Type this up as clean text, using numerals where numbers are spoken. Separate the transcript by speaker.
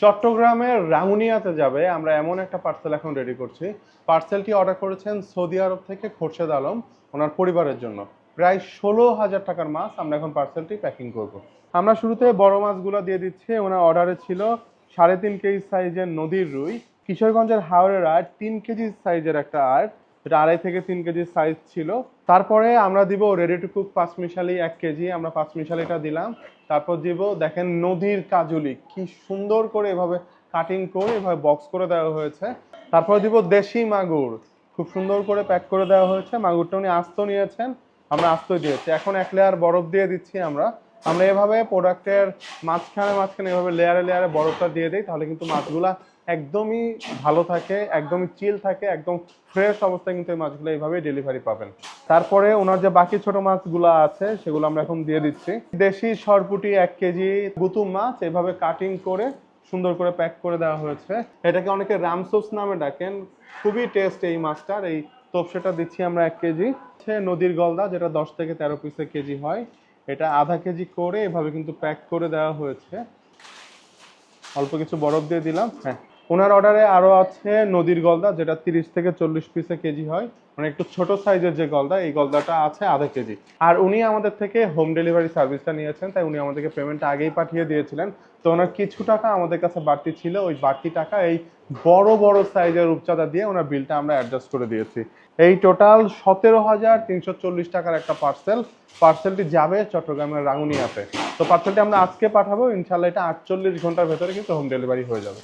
Speaker 1: চট্টগ্রামের রাঙ্গুনিয়াতে যাবে, আমরা এমন একটা পার্সেল এখন রেডি করছি। পার্সেলটি অর্ডার করেছেন সৌদি আরব থেকে খোরশেদ আলম ওনার পরিবারের জন্য। প্রায় 16,000 টাকার মাছ আমরা এখন পার্সেলটি প্যাকিং করব। আমরা শুরুতে বড় মাছগুলো দিয়ে দিচ্ছি। ওনার অর্ডারে ছিল 3.5 কেজি সাইজের নদীর রুই, কিশোরগঞ্জের হাওরের আড়, 3 কেজি সাইজের একটা আড়, এটা 2.5 থেকে 3 কেজি সাইজ ছিল। তারপরে আমরা দিব রেডি টু কুক পাঁচমিশালি 1 কেজি, আমরা পাঁচমিশালিটা দিলাম। তারপর দিব দেখেন নদীর কাজুলি, কি সুন্দর করে এভাবে কাটিং করে এভাবে বক্স করে দেওয়া হয়েছে। তারপর দিব দেশি মাগুর, খুব সুন্দর করে প্যাক করে দেওয়া হয়েছে। মাগুরটা উনি আস্ত নিয়েছেন, আমরা আস্ত দিয়েছি। এখন 1 লেয়ার বরফ দিয়ে দিচ্ছি আমরা। আমরা এভাবে প্রোডাক্টের মাঝখানে মাঝখানে এভাবে লেয়ারে লেয়ারে বরফটা দিয়ে দিই, তাহলে কিন্তু মাছগুলা একদমই ভালো থাকে, একদমই চিল থাকে, একদম ফ্রেশ অবস্থায় কিন্তু এই মাছগুলো এইভাবেই ডেলিভারি পাবেন। তারপরে ওনার যে বাকি ছোট মাছগুলো আছে সেগুলো আমরা এখন দিয়ে দিচ্ছি। দেশি সরপুটি 1 কেজি, গুতুম মাছ এভাবে কাটিং করে সুন্দর করে প্যাক করে দেওয়া হয়েছে। এটাকে অনেকে রামসোস নামে ডাকেন, খুবই টেস্ট এই মাছটার। এই তোপসেটা দিচ্ছি আমরা 1 কেজি। নদীর গলদা, যেটা 10 থেকে 13 পিসে কেজি হয়, এটা আধা কেজি করে এভাবে কিন্তু প্যাক করে দেওয়া হয়েছে। অল্প কিছু বরফ দিয়ে দিলাম। হ্যাঁ, ওনার অর্ডারে আরো আছে নদীর গলদা, যেটা 30 থেকে 40 পিসে কেজি হয়, মানে একটু ছোট সাইজের যে গলদা, এই গলদাটা আছে আধা কেজি। আর উনি আমাদের থেকে হোম ডেলিভারি সার্ভিসটা নিয়েছেন, তাই উনি আমাদেরকে পেমেন্টটা আগেই পাঠিয়ে দিয়েছিলেন। তো ওনার কিছু টাকা আমাদের কাছে বাড়তি ছিল, ওই বাড়তি টাকা এই বড় বড় সাইজের রূপচাঁদা দিয়ে ওনার বিলটা আমরা অ্যাডজাস্ট করে দিয়েছি। এই টোটাল 17,340 টাকার একটা পার্সেলটি যাবে চট্টগ্রামের রাঙ্গুনিয়াতে। তো পার্সেলটি আমরা আজকে পাঠাবো, ইনশাল্লাহ এটা 48 ঘন্টার ভেতরে কিন্তু হোম ডেলিভারি হয়ে যাবে।